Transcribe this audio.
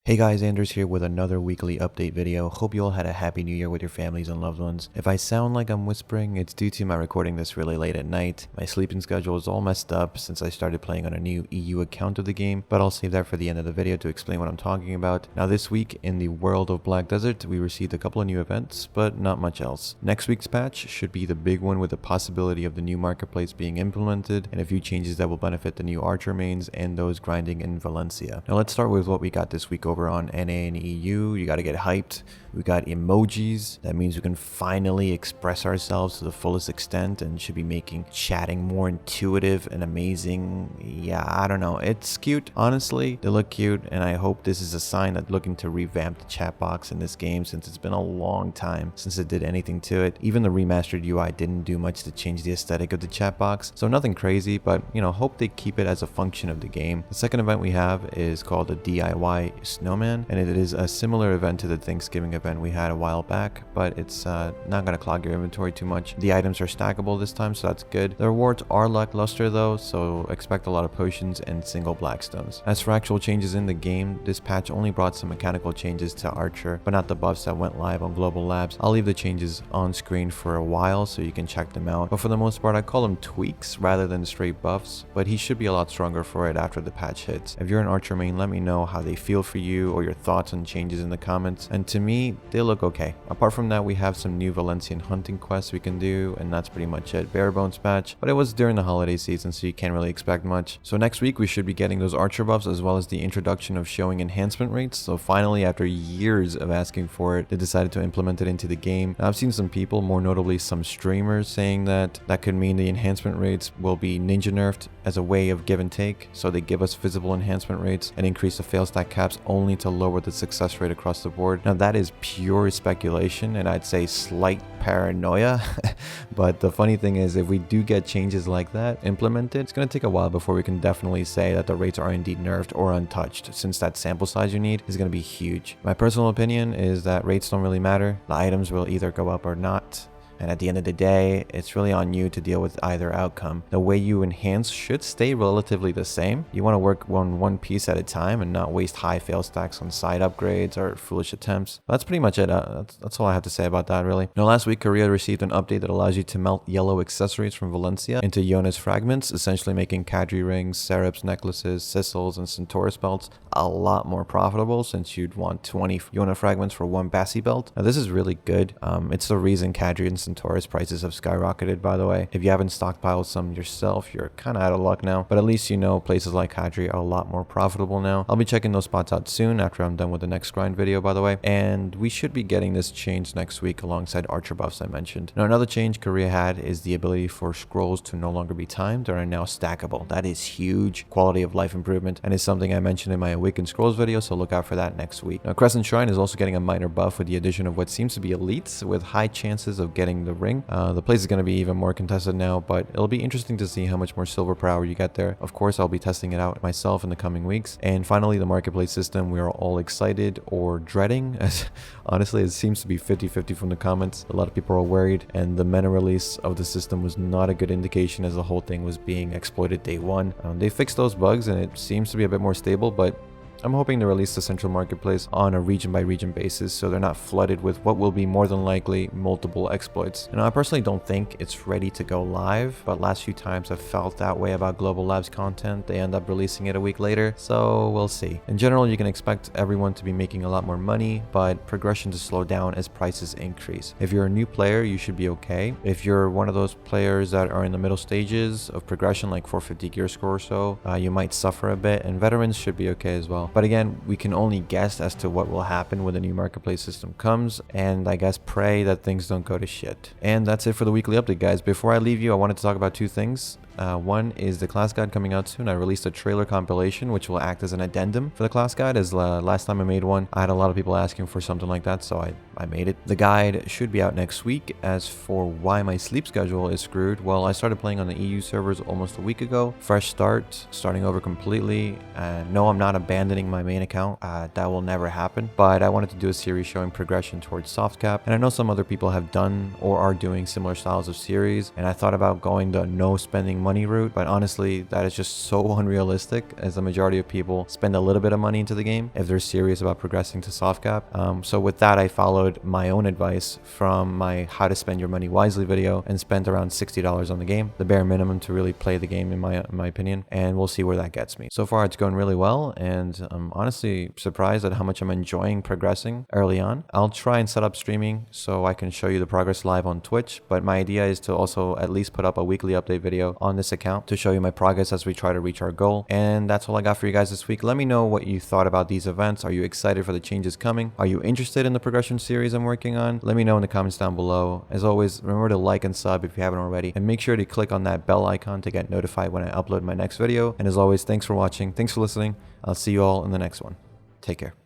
Hey guys, Anders here with another weekly update video. Hope you all had a happy new year with your families and loved ones. If I sound like I'm whispering, it's due to my recording this really late at night. My sleeping schedule is all messed up since I started playing on a new EU account of the game, but I'll save that for the end of the video to explain what I'm talking about. Now this week in the world of Black Desert, we received a couple of new events, but not much else. Next week's patch should be the big one with the possibility of the new marketplace being implemented and a few changes that will benefit the new archer mains and those grinding in Valencia. Now let's start with what we got this week over on NA and EU. You got to get hyped. We got emojis. That means we can finally express ourselves to the fullest extent and should be making chatting more intuitive and amazing. Yeah, I don't know. It's cute. Honestly, they look cute, and I hope this is a sign that looking to revamp the chat box in this game since it's been a long time since it did anything to it. Even the remastered UI didn't do much to change the aesthetic of the chat box, so nothing crazy, but hope they keep it as a function of the game. The second event we have is called the DIY Snowman, and it is a similar event to the Thanksgiving event we had a while back, but it's not going to clog your inventory too much. The items are stackable this time, so that's good. The rewards are lackluster though, so expect a lot of potions and single blackstones. As for actual changes in the game, this patch only brought some mechanical changes to Archer, but not the buffs that went live on Global Labs. I'll leave the changes on screen for a while so you can check them out, but for the most part I call them tweaks rather than straight buffs, but he should be a lot stronger for it after the patch hits. If you're an Archer main, let me know how they feel for you or your thoughts on changes in the comments, and to me they look okay. Apart from that, we have some new Valencian hunting quests we can do, and that's pretty much it. Bare bones patch, but it was during the holiday season, so you can't really expect much. So next week we should be getting those archer buffs as well as the introduction of showing enhancement rates. So finally, after years of asking for it, they decided to implement it into the game. Now, I've seen some people, more notably some streamers, saying that could mean the enhancement rates will be ninja nerfed as a way of give and take. So they give us visible enhancement rates and increase the fail stack caps only to lower the success rate across the board. Now that is pure speculation, and I'd say slight paranoia. But the funny thing is, if we do get changes like that implemented, it's going to take a while before we can definitely say that the rates are indeed nerfed or untouched, since that sample size you need is going to be huge. My personal opinion is that rates don't really matter. The items will either go up or not. And at the end of the day, it's really on you to deal with either outcome. The way you enhance should stay relatively the same. You want to work on one piece at a time and not waste high fail stacks on side upgrades or foolish attempts. That's pretty much it. That's all I have to say about that, really. Now, last week, Korea received an update that allows you to melt yellow accessories from Valencia into Jonas fragments, essentially making Kadri rings, Serap's necklaces, Sissels, and Centaurus belts a lot more profitable, since you'd want 20 Yona fragments for one Bassi belt. Now, this is really good. It's the reason Kadri and Centaurus prices have skyrocketed, by the way. If you haven't stockpiled some yourself, you're kind of out of luck now, but at least you know places like Kadri are a lot more profitable now. I'll be checking those spots out soon after I'm done with the next grind video, by the way, and we should be getting this change next week alongside archer buffs I mentioned. Now, another change Korea had is the ability for scrolls to no longer be timed and are now stackable. That is huge quality of life improvement, and is something I mentioned in my Awakened Scrolls video, so look out for that next week. Now, Crescent Shrine is also getting a minor buff with the addition of what seems to be elites with high chances of getting the ring. The place is going to be even more contested now, but it'll be interesting to see how much more silver per hour you get there. Of course, I'll be testing it out myself in the coming weeks. And finally, the marketplace system, we are all excited or dreading, as honestly it seems to be 50-50 from the comments. A lot of people are worried, and the meta release of the system was not a good indication, as the whole thing was being exploited day one. They fixed those bugs and it seems to be a bit more stable, but I'm hoping to release the central marketplace on a region-by-region basis, so they're not flooded with what will be more than likely multiple exploits. I personally don't think it's ready to go live, but last few times I've felt that way about Global Labs content. They end up releasing it a week later, so we'll see. In general, you can expect everyone to be making a lot more money, but progression to slow down as prices increase. If you're a new player, you should be okay. If you're one of those players that are in the middle stages of progression, like 450 gear score or so, you might suffer a bit, and veterans should be okay as well. But again, we can only guess as to what will happen when the new marketplace system comes, and I guess pray that things don't go to shit. And that's it for the weekly update, guys. Before I leave you, I wanted to talk about two things. One is the class guide coming out soon. I released a trailer compilation which will act as an addendum for the class guide, as last time I made one, I had a lot of people asking for something like that, so I made it. The guide should be out next week. As for why my sleep schedule is screwed, well, I started playing on the EU servers almost a week ago. Fresh start, starting over completely. No, I'm not abandoning my main account. That will never happen, but I wanted to do a series showing progression towards soft cap, and I know some other people have done or are doing similar styles of series, and I thought about going the no spending spending money route, but honestly, that is just so unrealistic, as the majority of people spend a little bit of money into the game if they're serious about progressing to soft cap. So with that, I followed my own advice from my how to spend your money wisely video and spent around $60 on the game, the bare minimum to really play the game in my opinion, and we'll see where that gets me. So far it's going really well, and I'm honestly surprised at how much I'm enjoying progressing early on. I'll try and set up streaming so I can show you the progress live on Twitch, but my idea is to also at least put up a weekly update video on this account to show you my progress as we try to reach our goal. And that's all I got for you guys this week. Let me know what you thought about these events. Are you excited for the changes coming? Are you interested in the progression series I'm working on? Let me know in the comments down below. As always, remember to like and sub if you haven't already, and make sure to click on that bell icon to get notified when I upload my next video. And as always, thanks for watching, thanks for listening. I'll see you all in the next one. Take care.